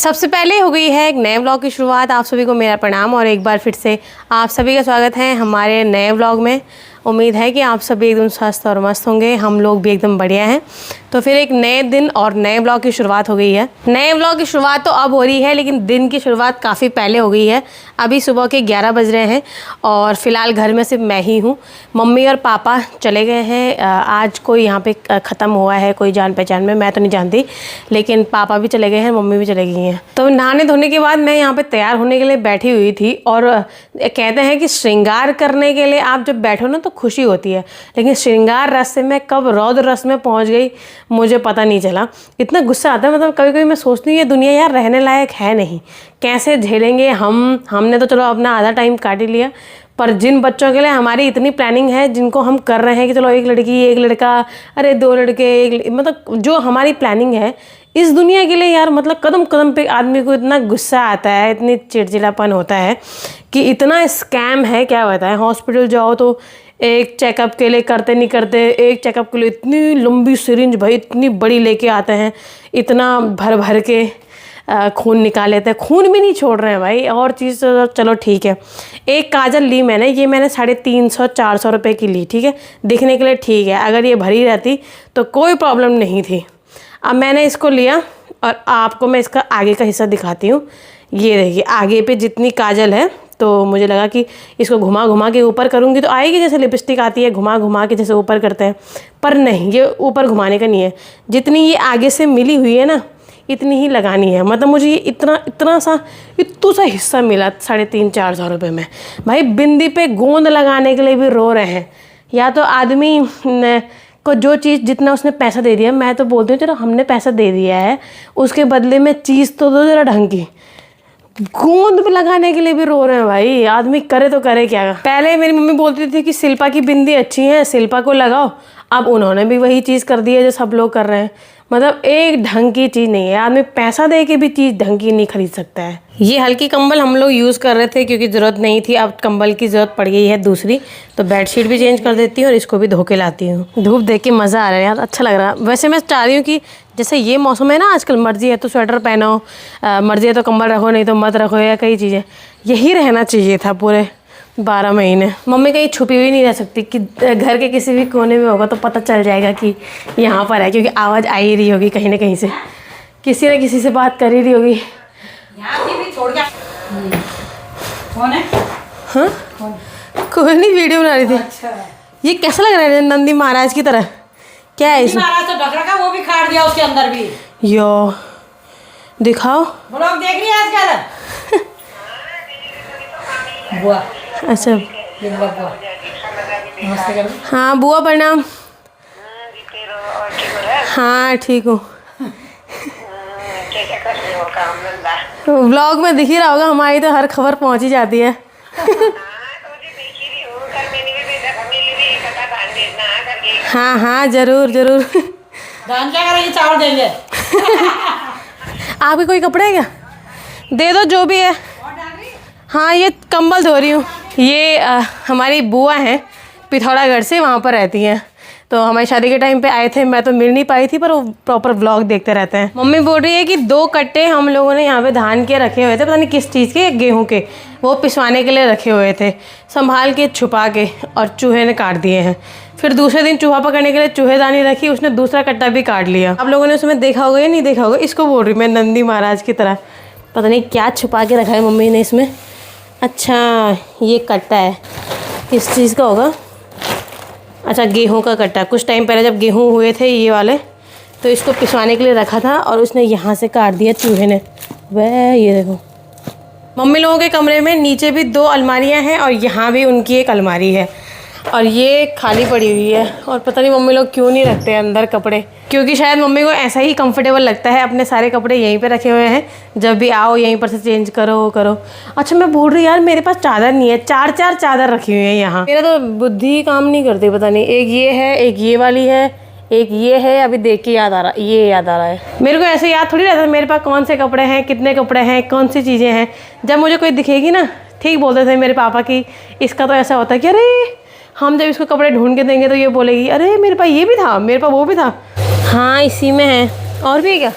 सबसे पहले हो गई है एक नए व्लॉग की शुरुआत। आप सभी को मेरा प्रणाम और एक बार फिर से आप सभी का स्वागत है हमारे नए व्लॉग में। उम्मीद है कि आप सभी एकदम स्वस्थ और मस्त होंगे, हम लोग भी एकदम बढ़िया हैं। तो फिर एक नए दिन और नए व्लॉग की शुरुआत हो गई है। नए व्लॉग की शुरुआत तो अब हो रही है, लेकिन दिन की शुरुआत काफ़ी पहले हो गई है। अभी सुबह के 11 बज रहे हैं और फ़िलहाल घर में सिर्फ मैं ही हूँ। मम्मी और पापा चले गए हैं। आज कोई यहाँ पे ख़त्म हुआ है, कोई जान पहचान में, मैं तो नहीं जानती, लेकिन पापा भी चले गए हैं, मम्मी भी चले गई हैं। तो नहाने धोने के बाद मैं यहाँ पे तैयार होने के लिए बैठी हुई थी। और कहते हैं कि श्रृंगार करने के लिए आप जब बैठो ना तो खुशी होती है, लेकिन श्रृंगार रस से मैं कब रौद्र रस में पहुँच गई मुझे पता नहीं चला। इतना गुस्सा आता है, मतलब कभी कभी मैं सोचती हूँ ये दुनिया यार रहने लायक है नहीं, कैसे झेलेंगे हमने तो चलो अपना आधा टाइम काट ही लिया, पर जिन बच्चों के लिए हमारी इतनी प्लानिंग है, जिनको हम कर रहे हैं कि चलो एक लड़की एक लड़का, अरे 2 लड़के एक, मतलब जो हमारी प्लानिंग है इस दुनिया के लिए यार, मतलब कदम कदम पे आदमी को इतना गुस्सा आता है, इतनी चिड़चिड़ापन होता है कि इतना स्कैम है क्या बताएं। हॉस्पिटल जाओ तो एक चेकअप के लिए करते नहीं करते, एक चेकअप के लिए इतनी लंबी सिरिंज भाई इतनी बड़ी लेके आते हैं, इतना भर भर के खून निकाल लेते हैं, खून भी नहीं छोड़ रहे हैं भाई। और चीज़ तो चलो ठीक है, एक काजल ली मैंने, ये मैंने 350-400 रुपये की ली, ठीक है, दिखने के लिए ठीक है। अगर ये भरी रहती तो कोई प्रॉब्लम नहीं थी। अब मैंने इसको लिया और आपको मैं इसका आगे का हिस्सा दिखाती हूँ। ये देखिए आगे पे जितनी काजल है, तो मुझे लगा कि इसको घुमा घुमा के ऊपर करूँगी तो आएगी, जैसे लिपस्टिक आती है घुमा घुमा के जैसे ऊपर करते हैं, पर नहीं, ये ऊपर घुमाने का नहीं है। जितनी ये आगे से मिली हुई है ना इतनी ही लगानी है। मतलब मुझे ये इतना सा हिस्सा मिला 350-400 रुपये में। भाई बिंदी पे गोंद लगाने के लिए भी रो रहे हैं। या तो आदमी को जो चीज़ जितना उसने पैसा दे दिया, मैं तो बोलती हूँ चलो हमने पैसा दे दिया है, उसके बदले में चीज़ तो दो जरा ढंग की। गोंद पे लगाने के लिए भी रो रहे हैं भाई, आदमी करे तो करे क्या। पहले मेरी मम्मी बोलती थी कि शिल्पा की बिंदी अच्छी है, शिल्पा को लगाओ। अब उन्होंने भी वही चीज़ कर दी है जो सब लोग कर रहे हैं। मतलब एक ढंग की चीज़ नहीं है, आदमी पैसा दे के भी चीज़ ढंग की नहीं खरीद सकता है। ये हल्की कंबल हम लोग यूज़ कर रहे थे क्योंकि ज़रूरत नहीं थी, अब कंबल की ज़रूरत पड़ गई है दूसरी, तो बेडशीट भी चेंज कर देती हूँ और इसको भी धो के लाती हूँ। धूप देख के मज़ा आ रहा है यार, अच्छा लग रहा है। वैसे मैं चाह रही हूँ कि जैसे ये मौसम है ना आजकल, मर्जी है तो स्वेटर पहनो, मर्जी है तो कंबल रखो, नहीं तो मत रखो, या कई चीज़ें यही रहना चाहिए था पूरे 12 महीने। मम्मी कहीं छुपी हुई नहीं रह सकती कि घर के किसी भी कोने में होगा तो पता चल जाएगा कि यहाँ पर है, क्योंकि आवाज़ आ ही रही होगी कहीं ना कहीं से, किसी न किसी से बात कर ही रही होगी। हाँ कोई नहीं, वीडियो बना रही थी। अच्छा। ये कैसा लग रहा है नंदी महाराज की तरह? क्या है इसमें? महाराज तो ढक रखा, वो भी खाड़ दिया उसके अंदर भी। यो दिखाओ, ब्लॉग देख रही है आजकल? बुआ अच्छा हाँ बुआ प्रणाम। हाँ ठीक हूँ। व्लॉग में दिख ही रहा होगा, हमारी तो हर खबर पहुँच ही जाती है। हाँ हाँ जरूर जरूर। दान क्या करेंगे, चावल देंगे। आपके कोई कपड़े है क्या? दे दो जो भी है। हाँ ये कंबल धो रही हूँ। ये हमारी बुआ हैं पिथौरागढ़ से, वहाँ पर रहती हैं, तो हमारी शादी के टाइम पे आए थे। मैं तो मिल नहीं पाई थी, पर वो प्रॉपर व्लॉग देखते रहते हैं। मम्मी बोल रही है कि 2 कट्टे हम लोगों ने यहाँ पे धान के रखे हुए थे, पता नहीं किस चीज़ के, गेहूँ के, वो पिसवाने के लिए रखे हुए थे, संभाल के छुपा के, और चूहे ने काट दिए हैं। फिर दूसरे दिन चूहा पकड़ने के लिए चूहेदानी रखी, उसने दूसरा कट्टा भी काट लिया। आप लोगों ने उसमें देखा होगा या नहीं देखा होगा, इसको बोल रही मैं नंदी महाराज की तरह। पता नहीं क्या छुपा के रखा है मम्मी ने इसमें। अच्छा ये कट्टा है, किस चीज़ का होगा? अच्छा गेहूं का कट्टा। कुछ टाइम पहले जब गेहूं हुए थे ये वाले, तो इसको पिसवाने के लिए रखा था और उसने यहाँ से काट दिया चूहे ने। वह ये देखो, मम्मी लोगों के कमरे में नीचे भी 2 अलमारियाँ हैं और यहाँ भी उनकी एक अलमारी है, और ये खाली पड़ी हुई है। और पता नहीं मम्मी लोग क्यों नहीं रखते अंदर कपड़े, क्योंकि शायद मम्मी को ऐसा ही कंफर्टेबल लगता है, अपने सारे कपड़े यहीं पे रखे हुए हैं, जब भी आओ यहीं पर से चेंज करो करो। अच्छा मैं बोल रही यार, मेरे पास चादर नहीं है, 4 चादर रखी हुई है यहाँ। मेरा तो बुद्धि काम नहीं करती, पता नहीं। एक ये है, एक ये वाली है, एक ये है। अभी देख के याद आ रहा, ये याद आ रहा है मेरे को। ऐसे याद थोड़ी रहता है मेरे पास कौन से कपड़े हैं, कितने कपड़े हैं, कौन सी चीज़ें हैं। जब मुझे कोई दिखेगी ना, ठीक बोलते थे मेरे पापा की, इसका तो ऐसा होता है कि अरे हम जब इसको कपड़े ढूंढ के देंगे तो ये बोलेगी अरे मेरे पास ये भी था, मेरे पास वो भी था। हाँ इसी में है। और भी है क्या?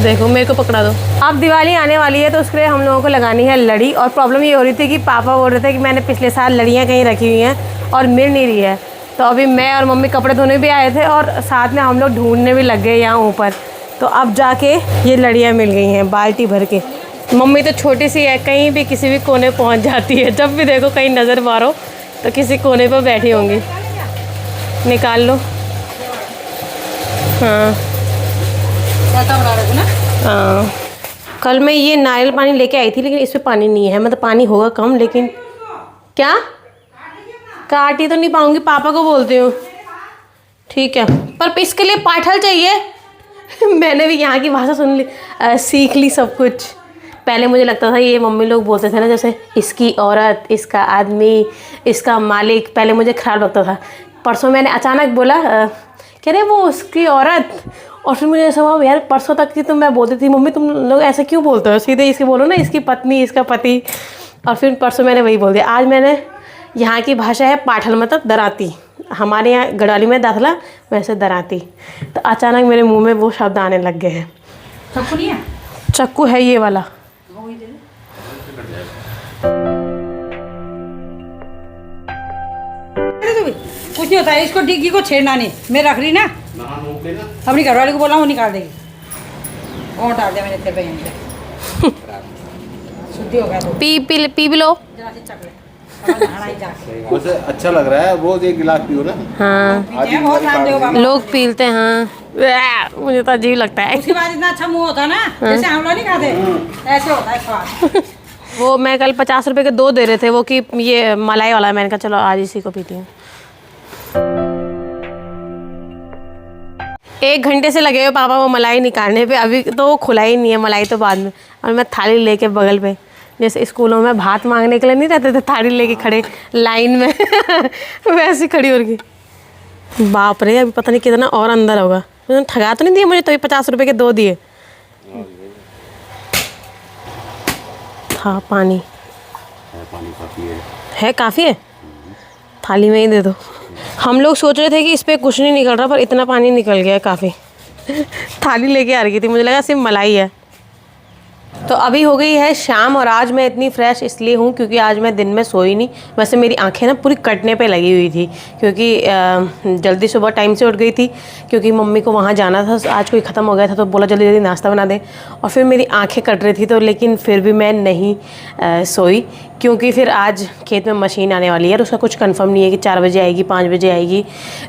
देखो मेरे को पकड़ा दो। अब दिवाली आने वाली है तो उसके लिए हम लोगों को लगानी है लड़ी। और प्रॉब्लम ये हो रही थी कि पापा बोल रहे थे कि मैंने पिछले साल लड़ियाँ कहीं रखी हुई हैं और मिल नहीं रही है। तो अभी मैं और मम्मी कपड़े धोने भी आए थे और साथ में हम लोग ढूंढने भी लग गए यहाँ ऊपर। तो अब जाके ये लड़ियाँ मिल गई हैं बाल्टी भर के। मम्मी तो छोटी सी है, कहीं भी किसी भी कोने पहुँच जाती है। जब भी देखो कहीं नज़र मारो तो किसी कोने पर बैठी होंगी। निकाल लो। हाँ हाँ, कल मैं ये नारियल पानी लेके आई थी लेकिन इसमें पानी नहीं है। मतलब पानी होगा कम, लेकिन क्या काट ही तो नहीं पाऊंगी, पापा को बोलती हूँ। ठीक है, पर इसके लिए पाठल चाहिए। मैंने भी यहाँ की भाषा सुन ली, सीख ली सब कुछ। पहले मुझे लगता था ये मम्मी लोग बोलते थे ना, जैसे इसकी औरत, इसका आदमी, इसका मालिक। पहले मुझे ख़राब लगता था। परसों मैंने अचानक बोला कह रहे वो उसकी औरत। और फिर मुझे ऐसा हुआ यार परसों तक की तो मैं बोलती थी मम्मी तुम लोग ऐसे क्यों बोलते हो, सीधे इसके बोलो ना इसकी पत्नी, इसका पति। और फिर परसों मैंने वही बोल दिया। आज मैंने, यहाँ की भाषा है पाठल, मतलब दराती। हमारे यहाँ गड़ाली में दाखला, वैसे दराती। तो अचानक मेरे मुंह में वो शब्द आने लग गए हैं। चक्कू नहीं है? चक्कू है ये वाला। कुछ नहीं होता है, इसको डिग्गी को छेड़ना नहीं। मैं रख रही ना, अपनी घरवाली को बोला वो निकाल देगी। और डाल दिया मैंने तेरे पे यहीं पे। शुद्धि हो गया तो पी भी लो। जरा सी चक ले, अब नहाना ही जाके। वैसे अच्छा लग रहा है, रोज एक गिलास पियो ना। हाँ पीते बहुत नाम दे बाबा। लोग पीते हैं। हाँ मुझे तो अजीब लगता है। उसके बाद इतना अच्छा मुंह होता है ना, जैसे हम लोग नहीं खाते ऐसे होता है स्वाद। वो मैं कल 50 रुपए के 2 दे रहे थे वो, कि ये मलाई वाला। मैंने कहा चलो आज इसी को पीती हूँ। 1 घंटे से लगे हुए पापा वो मलाई निकालने पे, अभी तो वो खुला ही नहीं है। मलाई तो बाद में। और मैं थाली लेके बगल पे, जैसे स्कूलों में भात मांगने के लिए नहीं रहते थे थाली लेके खड़े लाइन में वैसे खड़ी हो गई। बाप रे, अभी पता नहीं कितना और अंदर होगा। ठगा तो नहीं दिया मुझे, तो ये 50 रुपए के 2 दिए। हाँ पानी है, काफ़ी है। थाली में ही दे दो। हम लोग सोच रहे थे कि इस पर कुछ नहीं निकल रहा, पर इतना पानी निकल गया काफ़ी। थाली लेके आ रही थी, मुझे लगा सिर्फ मलाई है। तो अभी हो गई है शाम और आज मैं इतनी फ्रेश इसलिए हूँ क्योंकि आज मैं दिन में सोई नहीं। वैसे मेरी आंखें ना पूरी कटने पे लगी हुई थी क्योंकि जल्दी सुबह टाइम से उठ गई थी, क्योंकि मम्मी को वहाँ जाना था। आज कोई ख़त्म हो गया था तो बोला जल्दी जल्दी नाश्ता बना दे। और फिर मेरी आंखें कट रही थी, तो लेकिन फिर भी मैं नहीं सोई, क्योंकि फिर आज खेत में मशीन आने वाली है और उसका कुछ कंफर्म नहीं है कि 4 बजे आएगी 5 बजे आएगी।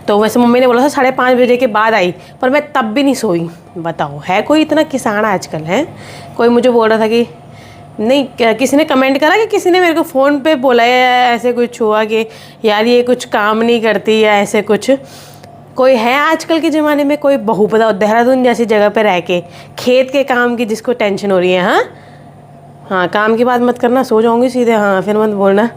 तो वैसे मम्मी ने बोला था 5:30 बजे के बाद आई, पर मैं तब भी नहीं सोई। बताओ है कोई इतना किसान आजकल है। कोई मुझे बोल रहा था कि नहीं, किसी ने कमेंट करा कि किसी ने मेरे को फ़ोन पे बोला है ऐसे कुछ हुआ कि यार ये कुछ काम नहीं करती या ऐसे कुछ। कोई है आजकल के ज़माने में कोई बहू, बताओ देहरादून जैसी जगह पे रह के खेत के काम की जिसको टेंशन हो रही है। हाँ काम की बात मत करना, सो जाऊँगी सीधे। हाँ फिर मत बोलना।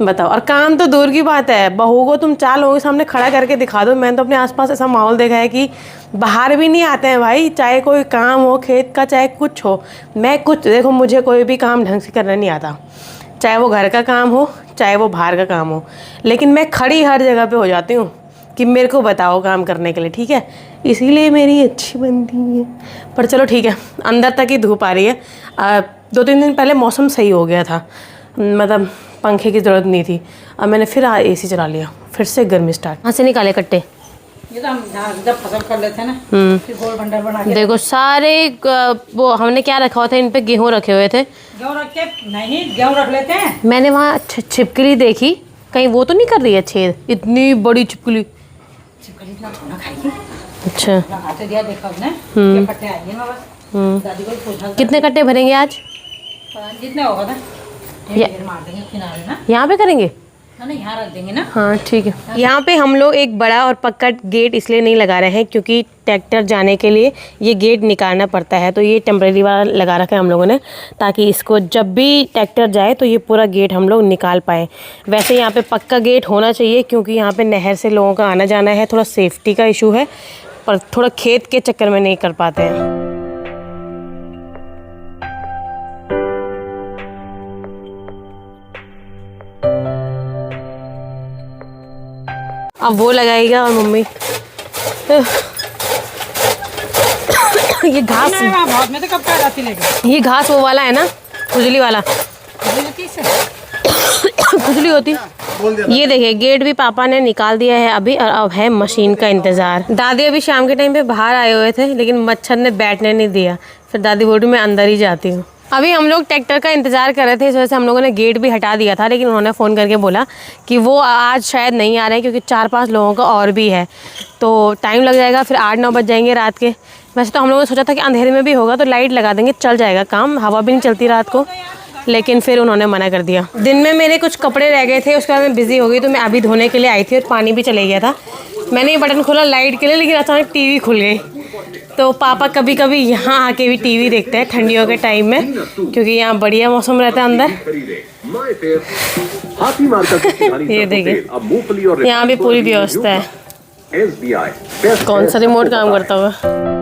बताओ, और काम तो दूर की बात है, बहू को तुम 4 लोगों के सामने खड़ा करके दिखा दो। मैंने तो अपने आसपास ऐसा माहौल देखा है कि बाहर भी नहीं आते हैं भाई, चाहे कोई काम हो खेत का, चाहे कुछ हो। मैं कुछ देखो, मुझे कोई भी काम ढंग से करना नहीं आता, चाहे वो घर का काम हो चाहे वो बाहर का काम हो। लेकिन मैं खड़ी हर जगह पे हो जाती हूँ कि मेरे को बताओ काम करने के लिए, ठीक है। इसीलिए मेरी अच्छी बनती है। पर चलो ठीक है, अंदर तक ही धूप आ रही है। 2-3 दिन पहले मौसम सही हो गया था, मतलब पंखे की ज़रूरत नहीं थी। अब मैंने फिर AC चला लिया, फिर से गर्मी स्टार्ट। कहाँ से निकाले कट्टे? ये तो हम जब फसल कर लेते हैं ना, फिर गोल बंडल बना के देखो सारे वो हमने क्या रखा हुआ था, इन पे गेहूँ रखे हुए थे। गेहूँ रख के नहीं, गेहूँ रख लेते हैं। मैंने वहाँ छिपकली देखी, कहीं वो तो नहीं कर रही है छेद? इतनी बड़ी छिपकली। छिपकली इतना थोड़ा खाएगी। अच्छा लगाते दिया, देखा उसने क्या कट्टे आएंगे ना बस। दादी को पूछा कितने कट्टे भरेंगे आज? जितने होगा ना मार देंगे किनारे ना। यहाँ पे करेंगे ना, यहाँ रख देंगे ना। हाँ ठीक है। यहाँ पे हम लोग एक बड़ा और पक्का गेट इसलिए नहीं लगा रहे हैं क्योंकि ट्रैक्टर जाने के लिए ये गेट निकालना पड़ता है। तो ये टेम्परेरी वाला लगा रखा है हम लोगों ने, ताकि इसको जब भी ट्रैक्टर जाए तो ये पूरा गेट हम लोग निकाल पाएँ। वैसे यहाँ पे पक्का गेट होना चाहिए क्योंकि यहाँ पे नहर से लोगों का आना जाना है, थोड़ा सेफ्टी का इशू है, पर थोड़ा खेत के चक्कर में नहीं कर पाते हैं। अब वो लगाएगा और मम्मी ये घास, नहीं, वहाँ बहुत, मैं तो कब का जाती लेके ये घास वो वाला है ना, खुजली वाला, खुजली होती। ये देखिए गेट भी पापा ने निकाल दिया है अभी, और अब है मशीन का इंतज़ार। दादी अभी शाम के टाइम पे बाहर आए हुए थे, लेकिन मच्छर ने बैठने नहीं दिया, फिर दादी बोली मैं अंदर ही जाती हूँ। अभी हम लोग ट्रैक्टर का इंतज़ार कर रहे थे, इस वजह से हम लोगों ने गेट भी हटा दिया था, लेकिन उन्होंने फ़ोन करके बोला कि वो आज शायद नहीं आ रहे हैं, क्योंकि 4-5 लोगों का और भी है, तो टाइम लग जाएगा, फिर 8-9 बज जाएंगे रात के। वैसे तो हम लोगों ने सोचा था कि अंधेरे में भी होगा तो लाइट लगा देंगे, चल जाएगा काम, हवा भी नहीं चलती रात को, लेकिन फिर उन्होंने मना कर दिया। दिन में मेरे कुछ कपड़े रह गए थे, उसके बाद मैं बिज़ी हो गई, तो मैं अभी धोने के लिए आई थी और पानी भी चले गया था। मैंने ये बटन खोला लाइट के लिए, लेकिन अचानक टीवी खुल गई। तो पापा कभी कभी यहाँ आके भी टीवी देखते हैं ठंडियों के टाइम में, क्योंकि यहाँ बढ़िया मौसम रहता है अंदर। ये देखिए यहाँ भी पूरी व्यवस्था है। कौन सा रिमोट काम करता होगा।